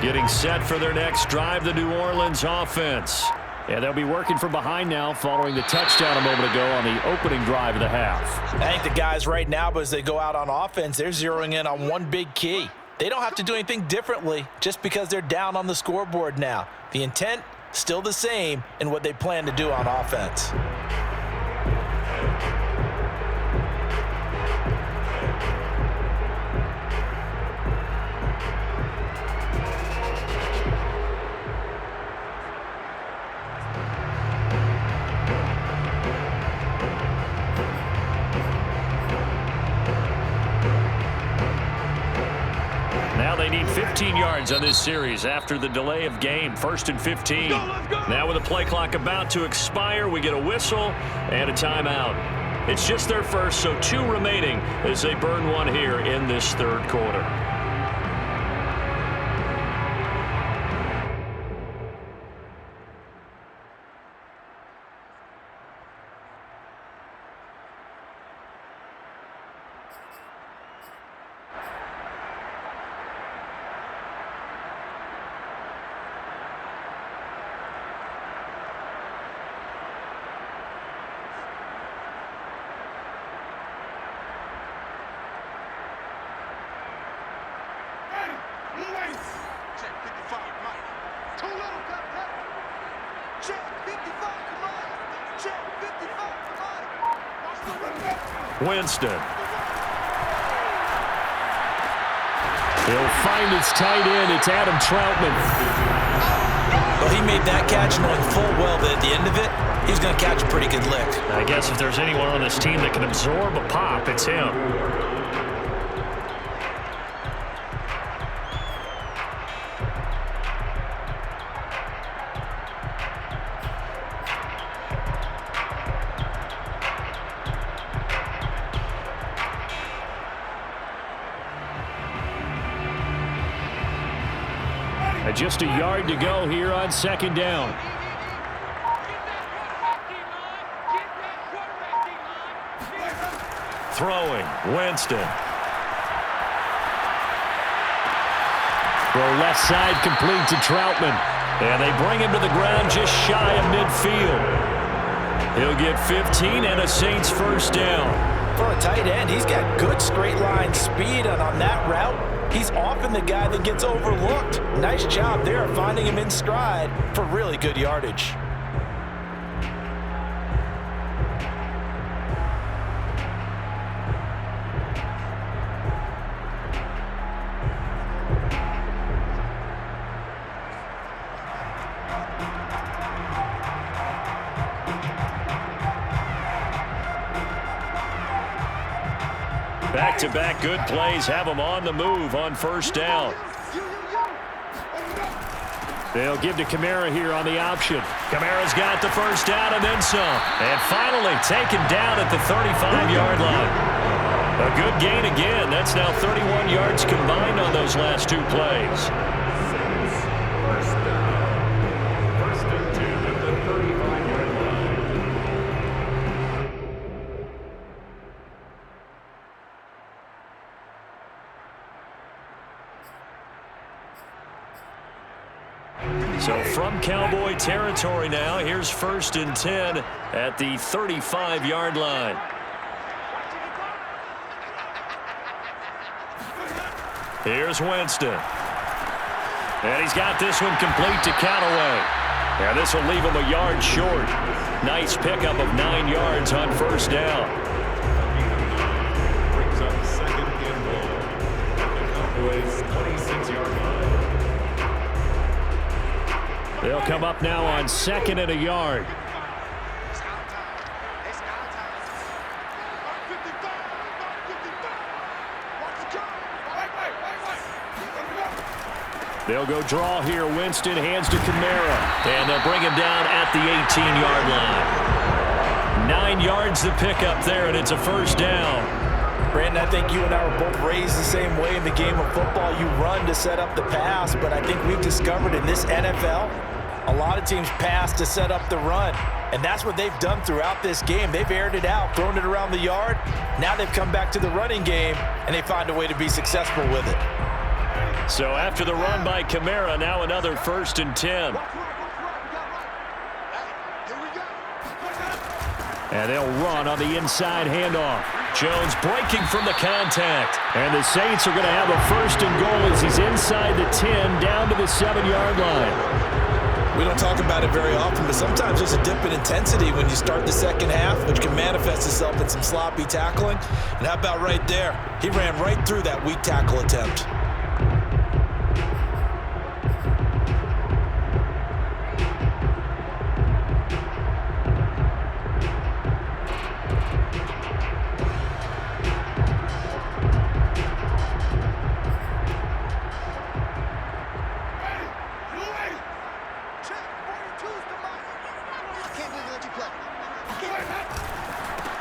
Getting set for their next drive, the New Orleans offense. Yeah, they'll be working from behind now following the touchdown a moment ago on the opening drive of the half. I think the guys right now, as they go out on offense, they're zeroing in on one big key. They don't have to do anything differently just because they're down on the scoreboard now. The intent, still the same in what they plan to do on offense. They need 15 yards on this series after the delay of game. 1st and 15. Let's go. Now with the play clock about to expire, we get a whistle and a timeout. It's just their first, so 2 remaining as they burn one here in this 3rd quarter. Winston. He'll find his tight end. It's Adam Troutman. Well, he made that catch knowing full well that at the end of it, he's going to catch a pretty good lick. I guess if there's anyone on this team that can absorb a pop, it's him. Just a yard to go here on 2nd down. Throwing, Winston. Throw left side complete to Troutman. And they bring him to the ground just shy of midfield. He'll get 15 and a Saints 1st down. For a tight end, he's got good straight line speed, and on that route, he's often the guy that gets overlooked. Nice job there finding him in stride for really good yardage. Back-to-back good plays have them on the move on 1st down. They'll give to Kamara here on the option. Kamara's got the 1st down and then some. And finally taken down at the 35-yard line. A good gain again. That's now 31 yards combined on those last 2 plays. So from Cowboy territory now, here's 1st and 10 at the 35-yard line. Here's Winston. And he's got this one complete to Callaway. And this will leave him a yard short. Nice pickup of 9 yards on 1st down. Brings up 2nd and goal. The Cowboys' 26-yard line. They'll come up now on 2nd and a yard. They'll go draw here. Winston hands to Kamara. And they'll bring him down at the 18-yard line. 9 yards to pick up there, and it's a 1st down. Brandon, I think you and I were both raised the same way in the game of football. You run to set up the pass, but I think we've discovered in this NFL, a lot of teams pass to set up the run. And that's what they've done throughout this game. They've aired it out, thrown it around the yard. Now they've come back to the running game, and they find a way to be successful with it. So after the run by Kamara, now another 1st and 10. And they'll run on the inside handoff. Jones breaking from the contact. And the Saints are going to have a 1st and goal as he's inside the 10 down to the 7-yard line. We don't talk about it very often, but sometimes there's a dip in intensity when you start the second half, which can manifest itself in some sloppy tackling. And how about right there? He ran right through that weak tackle attempt.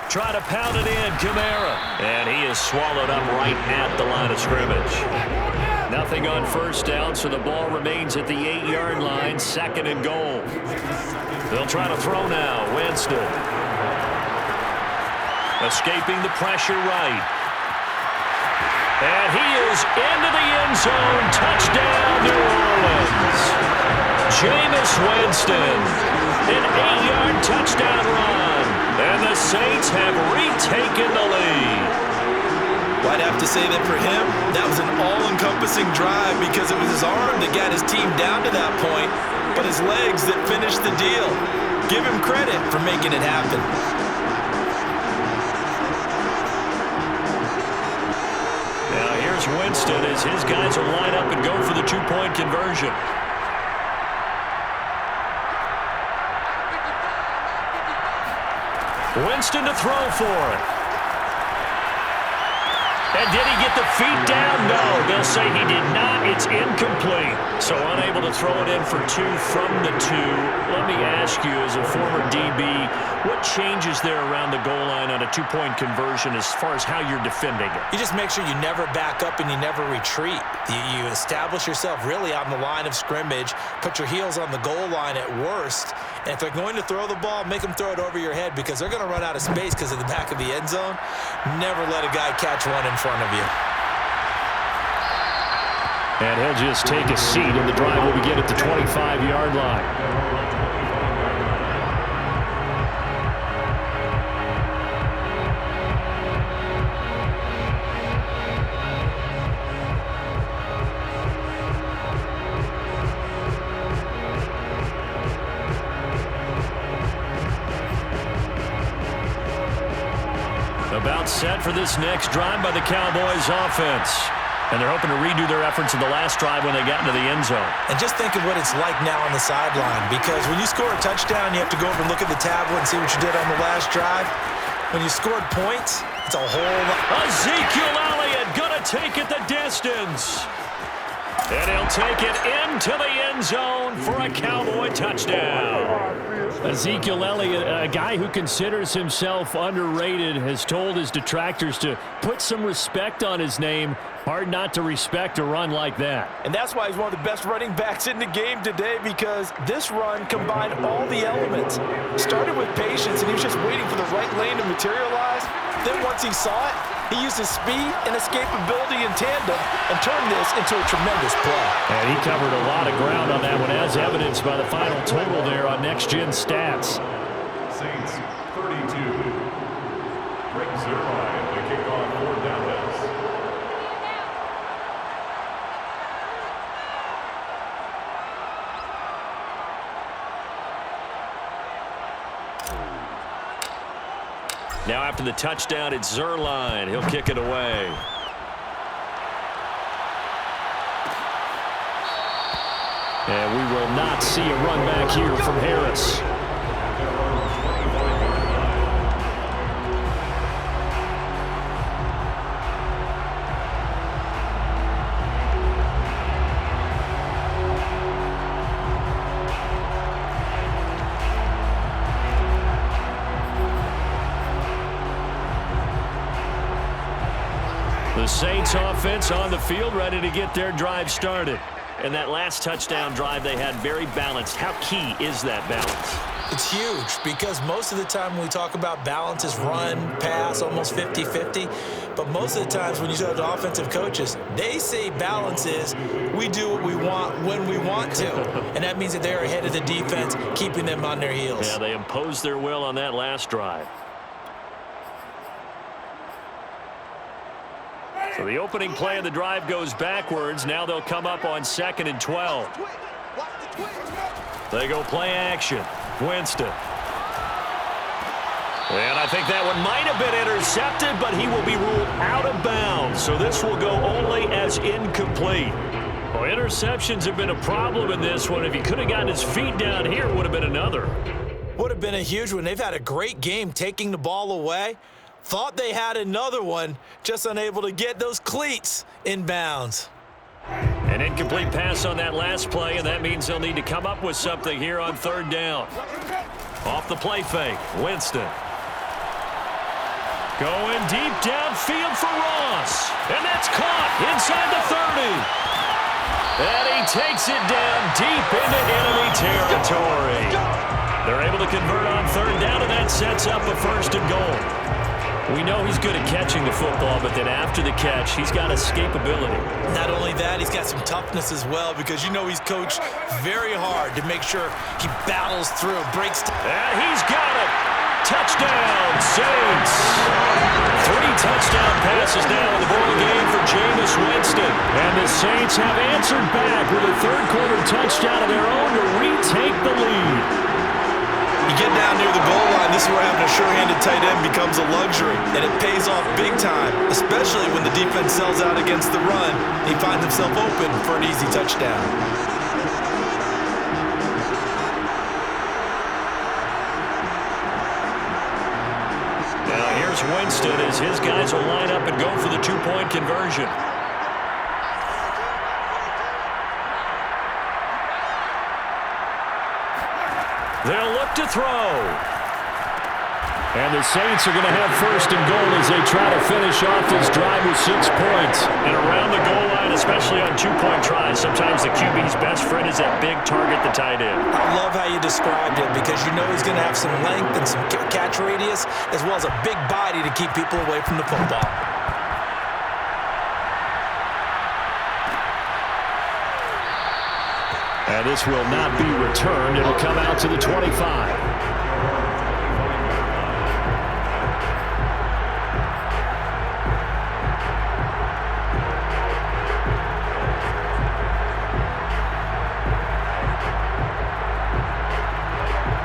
Try to pound it in, Kamara. And he is swallowed up right at the line of scrimmage. Nothing on 1st down, so the ball remains at the 8-yard line, 2nd and goal. They'll try to throw now. Winston. Escaping the pressure right. And he is into the end zone. Touchdown, New Orleans. Jameis Winston. An 8-yard touchdown run. And the Saints have retaken the lead. Well, I'd have to say that for him, that was an all-encompassing drive because it was his arm that got his team down to that point, but his legs that finished the deal. Give him credit for making it happen. Now here's Winston as his guys will line up and go for the 2-point conversion. Winston to throw for it. And did he get the feet down? No, they'll say he did not. It's incomplete. So unable to throw it in for 2 from the 2. Let me ask you, as a former DB, what changes there around the goal line on a 2-point conversion as far as how you're defending it? You just make sure you never back up and you never retreat. You establish yourself really on the line of scrimmage, put your heels on the goal line at worst, and if they're going to throw the ball, make them throw it over your head because they're going to run out of space because of the back of the end zone. Never let a guy catch one in front of you. And he'll just take a seat, and the drive will begin at the 25-yard line. About set for this next drive by the Cowboys offense. And they're hoping to redo their efforts in the last drive when they got into the end zone. And just think of what it's like now on the sideline, because when you score a touchdown, you have to go over and look at the tablet and see what you did on the last drive. When you scored points, it's a whole lot. Ezekiel Elliott gonna take it the distance. And he'll take it into the end zone for a Cowboy touchdown. Ezekiel Elliott, a guy who considers himself underrated, has told his detractors to put some respect on his name. Hard not to respect a run like that. And that's why he's one of the best running backs in the game today, because this run combined all the elements. Started with patience, and he was just waiting for the right lane to materialize. Then once he saw it, he used his speed and escapability in tandem and turned this into a tremendous play. And he covered a lot of ground on that one, as evidenced by the final total there on Next Gen Stats. Saints 32. Breaks their line to kick off for Dallas. Now after the touchdown, it's Zerline. He'll kick it away. And we will not see a run back here from Harris. The Saints offense on the field, ready to get their drive started. And that last touchdown drive they had very balanced. How key is that balance? It's huge because most of the time when we talk about balance is run, pass, almost 50-50. But most of the times when you talk to offensive coaches, they say balance is we do what we want when we want to. And that means that they're ahead of the defense, keeping them on their heels. Yeah, they imposed their will on that last drive. So the opening play of the drive goes backwards. Now they'll come up on 2nd and 12. They go play action. Winston. And I think that one might have been intercepted, but he will be ruled out of bounds. So this will go only as incomplete. Well, interceptions have been a problem in this one. If he could have gotten his feet down here, it would have been another. Would have been a huge one. They've had a great game taking the ball away. Thought they had another one, just unable to get those cleats in bounds. An incomplete pass on that last play, and that means they'll need to come up with something here on 3rd down. Off the play fake, Winston. Going deep downfield for Ross. And that's caught inside the 30. And he takes it down deep into enemy territory. They're able to convert on 3rd down, and that sets up a 1st and goal. We know he's good at catching the football, but then after the catch, he's got escapability. Not only that, he's got some toughness as well because you know he's coached very hard to make sure he battles through, breaks. And he's got it. Touchdown, Saints. 3 touchdown passes now in the ball game for Jameis Winston. And the Saints have answered back with a 3rd-quarter touchdown of their own to retake the lead. You get down near the goal line, this is where having a sure-handed tight end becomes a luxury, and it pays off big time, especially when the defense sells out against the run. He finds himself open for an easy touchdown. Now here's Winston as his guys will line up and go for the 2-point conversion. They'll look to throw. And the Saints are going to have 1st and goal as they try to finish off this drive with 6 points. And around the goal line, especially on 2-point tries, sometimes the QB's best friend is that big target, the tight end. I love how you described it because you know he's going to have some length and some catch radius as well as a big body to keep people away from the football. And this will not be returned. It'll come out to the 25.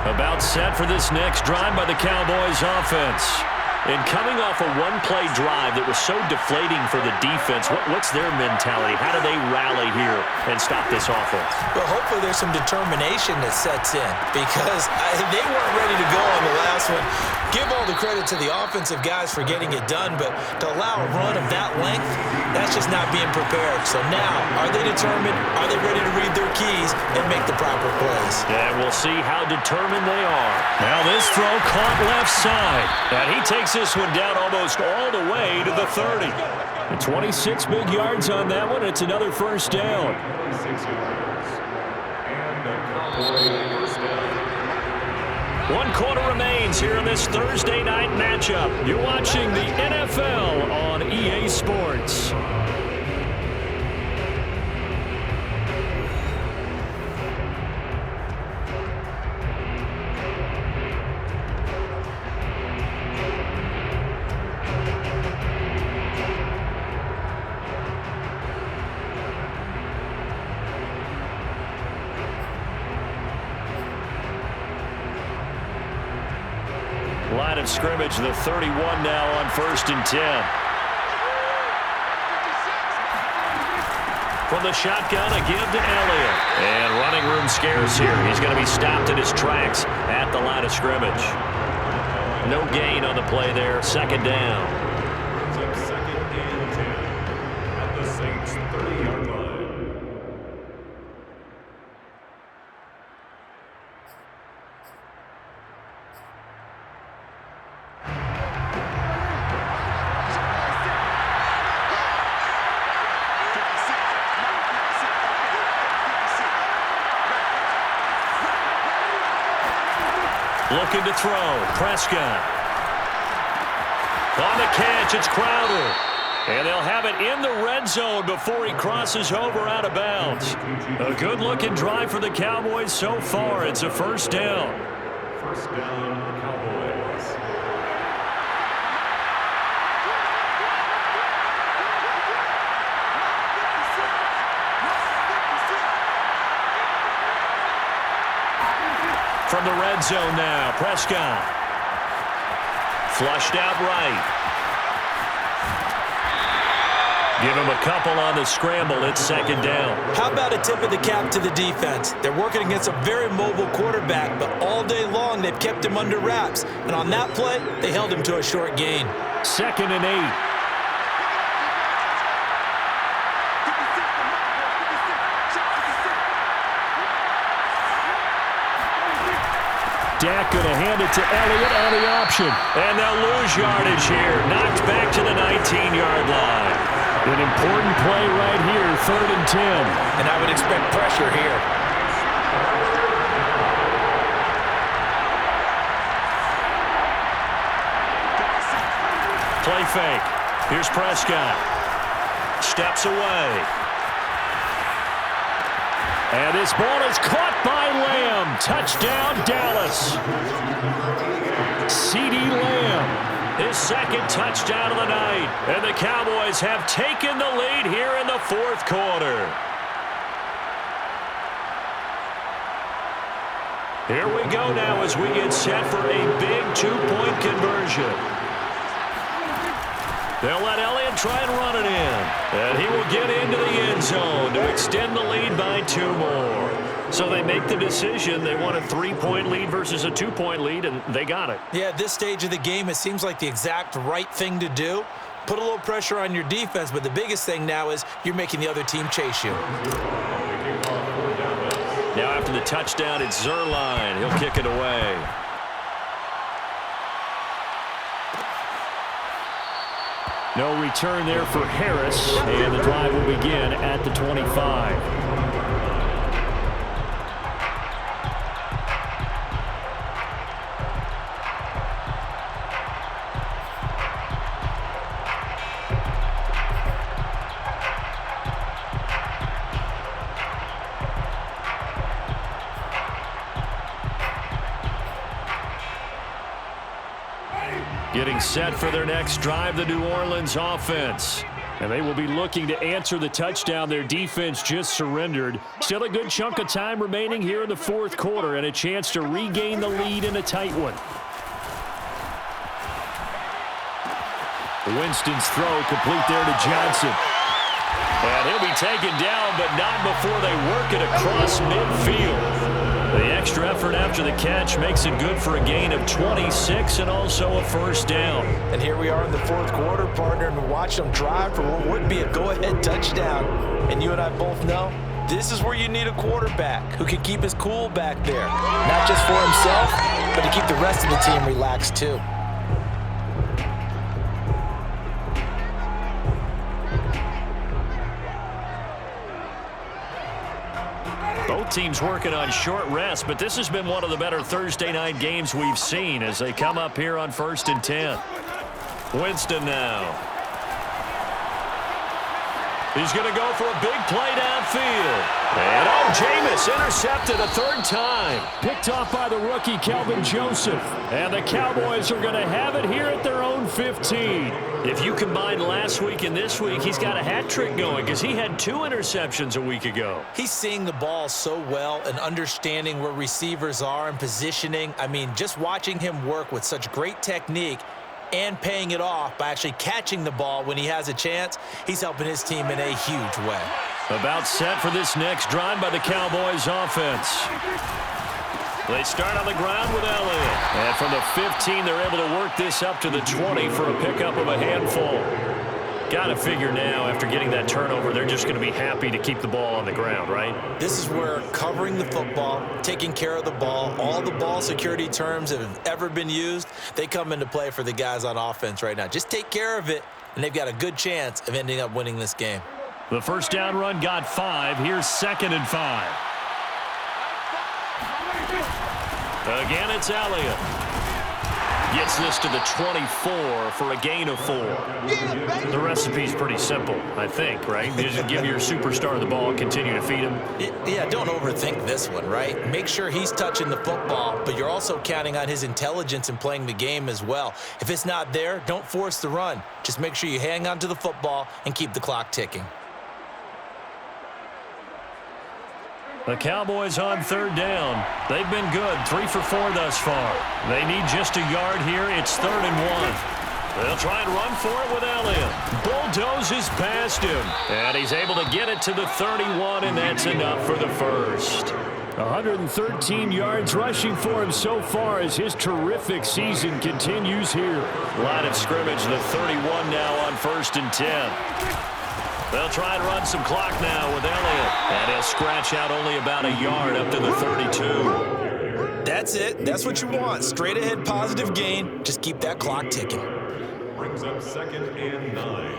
About set for this next drive by the Cowboys offense. And coming off a one-play drive that was so deflating for the defense, what's their mentality? How do they rally here and stop this offense? Well, hopefully there's some determination that sets in because they weren't ready to go on the last one. Give all the credit to the offensive guys for getting it done, but to allow a run of that length, that's just not being prepared. So now, are they determined? Are they ready to read their keys and make the proper plays? And we'll see how determined they are. Now this throw caught left side. And he takes this one down almost all the way to the 30. And 26 big yards on that one. It's another 1st down. 6 yards. And the Cowboys first down. 1 quarter remains here in this Thursday night matchup. You're watching the NFL on EA Sports. Line of scrimmage, the 31 now on 1st and 10. From the shotgun, a give to Elliott. And running room scarce here. He's going to be stopped in his tracks at the line of scrimmage. No gain on the play there. 2nd down. It's up 2nd and 10 at the Saints' 30-yard line. looking to throw. Prescott. On the catch, it's Crowder. And they'll have it in the red zone before he crosses over out of bounds. A good-looking drive for the Cowboys so far. It's a first down. First down, Cowboys. From the red zone now, Prescott. Flushed out right. Give him a couple on the scramble. It's second down. How about a tip of the cap to the defense? They're working against a very mobile quarterback, but all day long they've kept him under wraps. And on that play, they held him to a short gain. 2nd and 8. Dak going to hand it to Elliott on the option. And they'll lose yardage here. Knocked back to the 19-yard line. An important play right here, 3rd and 10. And I would expect pressure here. Play fake. Here's Prescott. Steps away. And this ball is caught by Lamb. Touchdown, Dallas. CeeDee Lamb. His second touchdown of the night. And the Cowboys have taken the lead here in the 4th quarter. Here we go now as we get set for a big 2-point conversion. They'll let Elliott try and run it in. And he will get into the end zone to extend the lead by 2 more. So they make the decision. They want a 3-point lead versus a 2-point lead, and they got it. Yeah, at this stage of the game, it seems like the exact right thing to do. Put a little pressure on your defense, but the biggest thing now is you're making the other team chase you. Now after the touchdown, it's Zuerlein. He'll kick it away. No return there for Harris, and the drive will begin at the 25. Getting set for their next drive, the New Orleans offense. And they will be looking to answer the touchdown their defense just surrendered. Still a good chunk of time remaining here in the 4th quarter and a chance to regain the lead in a tight one. Winston's throw complete there to Johnson. And he'll be taken down, but not before they work it across midfield. The extra effort after the catch makes it good for a gain of 26 and also a first down. And here we are in the 4th quarter, partner, and watch them drive for what would be a go-ahead touchdown. And you and I both know this is where you need a quarterback who can keep his cool back there. Not just for himself, but to keep the rest of the team relaxed too. Both teams working on short rest, but this has been one of the better Thursday night games we've seen as they come up here on 1st and 10. Winston now. He's going to go for a big play downfield. And Jameis intercepted a 3rd time. Picked off by the rookie, Kelvin Joseph. And the Cowboys are going to have it here at their own 15. If you combine last week and this week, he's got a hat trick going because he had 2 interceptions a week ago. He's seeing the ball so well and understanding where receivers are and positioning. I mean, just watching him work with such great technique and paying it off by actually catching the ball when he has a chance, he's helping his team in a huge way. About set for this next drive by the Cowboys offense. They start on the ground with Elliott. And from the 15, they're able to work this up to the 20 for a pickup of a handful. Got to figure now, after getting that turnover, they're just going to be happy to keep the ball on the ground, right? This is where covering the football, taking care of the ball, all the ball security terms that have ever been used, they come into play for the guys on offense right now. Just take care of it, and they've got a good chance of ending up winning this game. The first down run got 5. Here's 2nd and 5. Again, it's Elliott. Gets this to the 24 for a gain of 4. The recipe's pretty simple, I think, right? You just give your superstar the ball and continue to feed him. Yeah, don't overthink this one, right? Make sure he's touching the football, but you're also counting on his intelligence in playing the game as well. If it's not there, don't force the run. Just make sure you hang on to the football and keep the clock ticking. The Cowboys on third down. They've been good, 3 for 4 thus far. They need just a yard here. It's 3rd and 1. They'll try and run for it with Elliott. Bulldozes past him. And he's able to get it to the 31, and that's enough for the first. 113 yards rushing for him so far as his terrific season continues here. Line of scrimmage, the 31 now on 1st and 10. They'll try and run some clock now with Elliott. And he'll scratch out only about a yard up to the 32. That's it. That's what you want. Straight ahead positive gain. Just keep that clock ticking. Brings up 2nd and 9.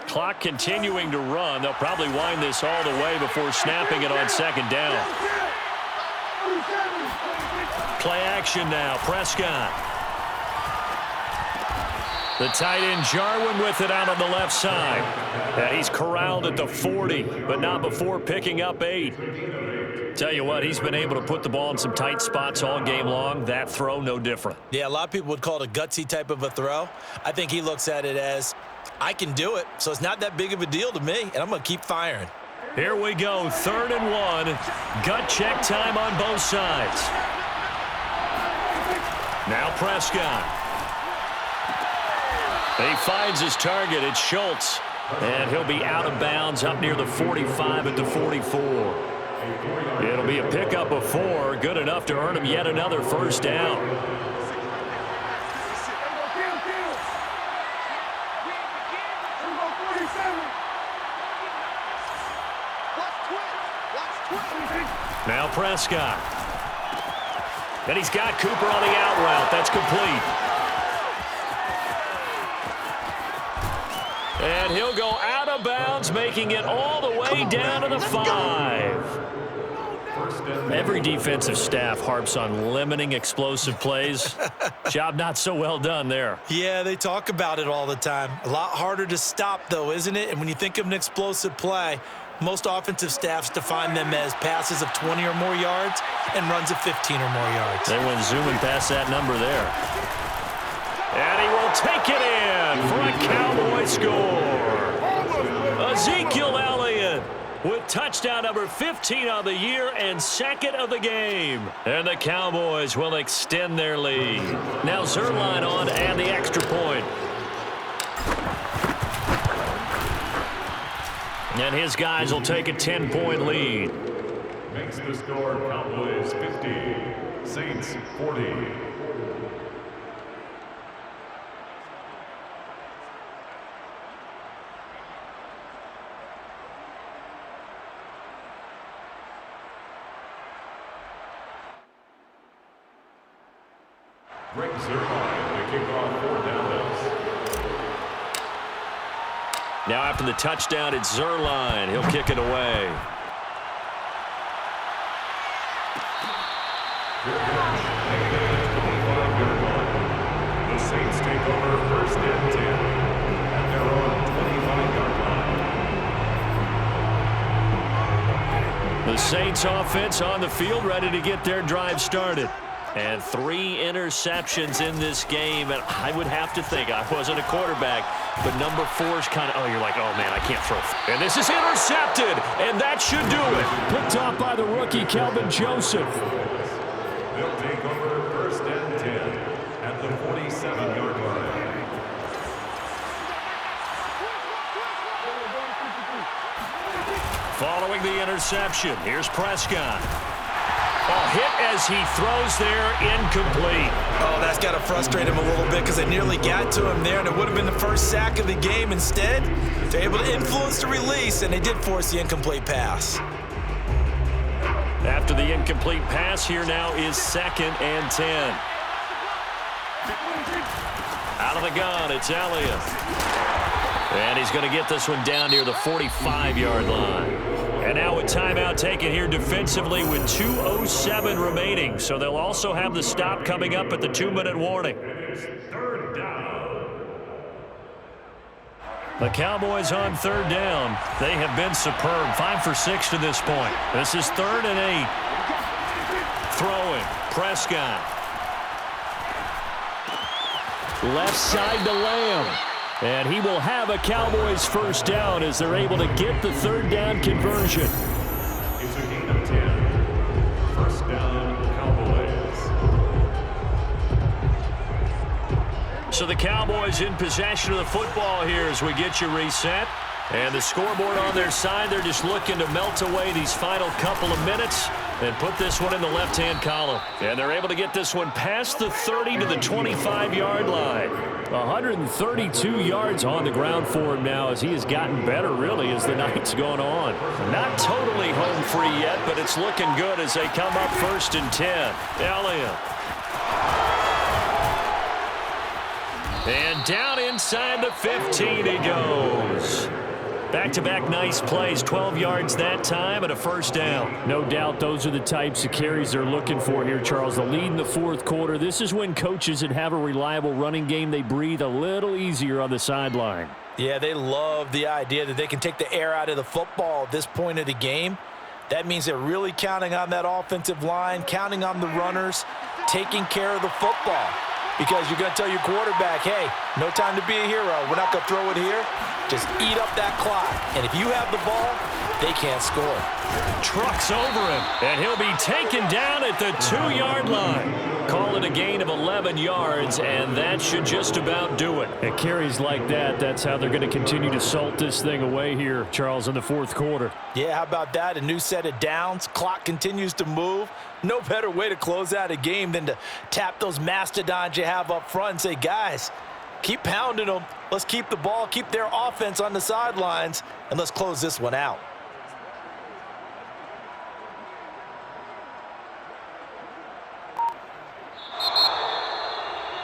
Clock continuing to run. They'll probably wind this all the way before snapping it on 2nd down. Play action now. Prescott. The tight end Jarwin with it out on the left side. And he's corralled at the 40, but not before picking up 8. Tell you what, he's been able to put the ball in some tight spots all game long. That throw, no different. Yeah, a lot of people would call it a gutsy type of a throw. I think he looks at it as, I can do it, so it's not that big of a deal to me, and I'm going to keep firing. Here we go, 3rd and 1. Gut check time on both sides. Now Prescott. He finds his target. It's Schultz. And he'll be out of bounds up near the 45 at the 44. It'll be a pickup of 4. Good enough to earn him yet another first down. Now Prescott. And he's got Cooper on the out route. That's complete. And he'll go out of bounds, making it all the way down to the 5. Every defensive staff harps on limiting explosive plays. Job not so well done there. Yeah, they talk about it all the time. A lot harder to stop, though, isn't it? And when you think of an explosive play, most offensive staffs define them as passes of 20 or more yards and runs of 15 or more yards. They went zooming past that number there. And he will take it in for a Cowboy score. Ezekiel Elliott with touchdown number 15 on the year and 2nd of the game. And the Cowboys will extend their lead. Now Zerline on and the extra point. And his guys will take a 10-point lead. Makes the score Cowboys 50, Saints 40. Brings their line to kick off 4 downs. Now after the touchdown, it's Zerline. He'll kick it away. The Saints take over 1st and 10 at their own 25-yard line. The Saints offense on the field, ready to get their drive started. And 3 interceptions in this game, and I would have to think, I wasn't a quarterback, but number 4 is kind of, oh, you're like, oh, man, I can't throw. And this is intercepted, and that should do it. Picked off by the rookie, Kelvin Joseph. They'll take over 1st and 10 at the 47-yard line. Following the interception, here's Prescott. Oh, hit as he throws there, incomplete. Oh, that's got to frustrate him a little bit because they nearly got to him there, and it would have been the first sack of the game. Instead, they're able to influence the release, and they did force the incomplete pass. After the incomplete pass, here now is 2nd and 10. Out of the gun, it's Elliott. And he's going to get this one down near the 45-yard line. And now a timeout taken here defensively with 2:07 remaining. So they'll also have the stop coming up at the 2-minute warning. Third down. The Cowboys on third down. They have been superb. 5 for 6 to this point. This is 3rd and 8. Throwing. Prescott. Left side to Lamb. And he will have a Cowboys first down as they're able to get the third down conversion. It's a gain of 10. First down, Cowboys. So the Cowboys in possession of the football here as we get you reset. And the scoreboard on their side, they're just looking to melt away these final couple of minutes and put this one in the left-hand column. And they're able to get this one past the 30 to the 25-yard line. 132 yards on the ground for him now as he has gotten better, really, as the night's gone on. Not totally home free yet, but it's looking good as they come up 1st and 10. Elliott. And down inside the 15 he goes. Back-to-back nice plays, 12 yards that time and a first down. No doubt those are the types of carries they're looking for here, Charles. The lead in the fourth quarter. This is when coaches that have a reliable running game, they breathe a little easier on the sideline. Yeah, they love the idea that they can take the air out of the football at this point of the game. That means they're really counting on that offensive line, counting on the runners, taking care of the football. Because you're going to tell your quarterback, hey, no time to be a hero. We're not going to throw it here. Just eat up that clock. And if you have the ball, they can't score. Trucks over him, and he'll be taken down at the 2-yard line. Call it a gain of 11 yards, and that should just about do it. At carries like that, that's how they're going to continue to salt this thing away here, Charles, in the fourth quarter. Yeah, how about that? A new set of downs. Clock continues to move. No better way to close out a game than to tap those mastodons you have up front and say, guys, keep pounding them. Let's keep the ball, keep their offense on the sidelines, and let's close this one out.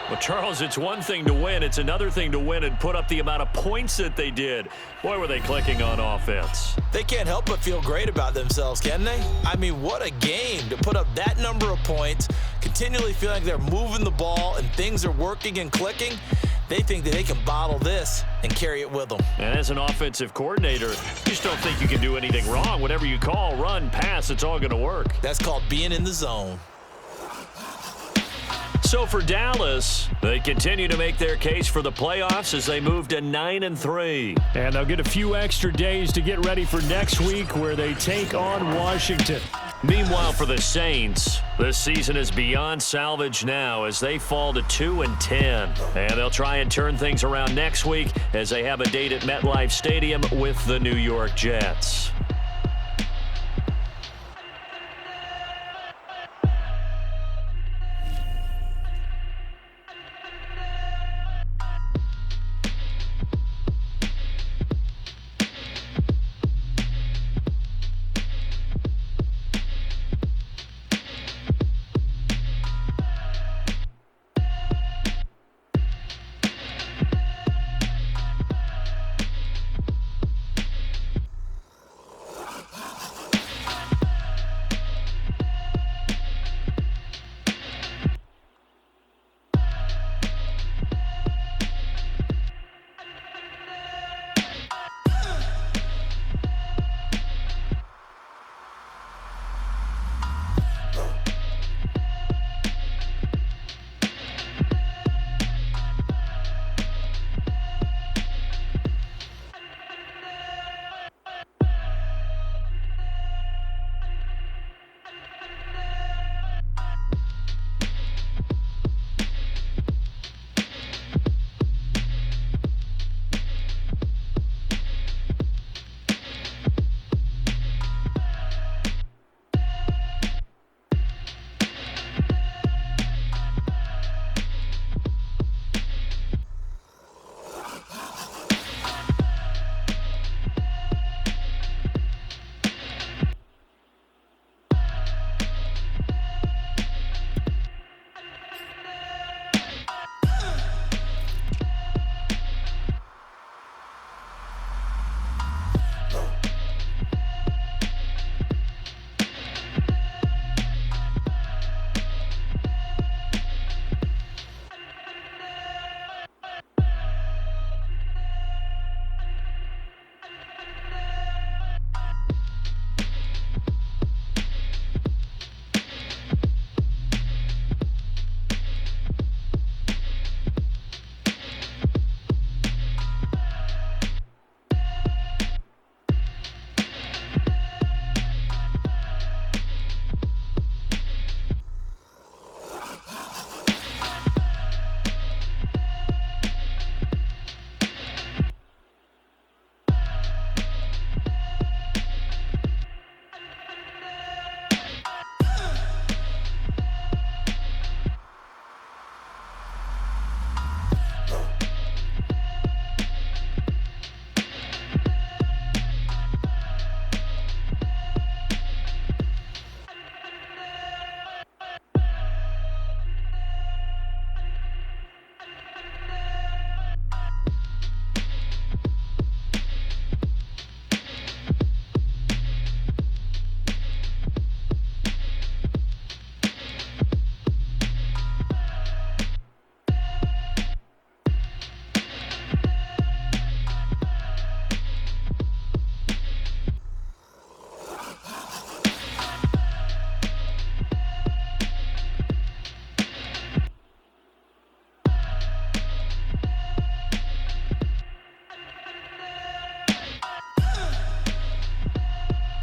Well, Charles, it's one thing to win. It's another thing to win and put up the amount of points that they did. Boy, were they clicking on offense. They can't help but feel great about themselves, can they? I mean, what a game to put up that number of points, continually feeling like they're moving the ball and things are working and clicking. They think that they can bottle this and carry it with them. And as an offensive coordinator, you just don't think you can do anything wrong. Whatever you call, run, pass, it's all going to work. That's called being in the zone. So for Dallas, they continue to make their case for the playoffs as they move to 9-3. And they'll get a few extra days to get ready for next week where they take on Washington. Meanwhile, for the Saints, this season is beyond salvage now as they fall to 2-10. And they'll try and turn things around next week as they have a date at MetLife Stadium with the New York Jets.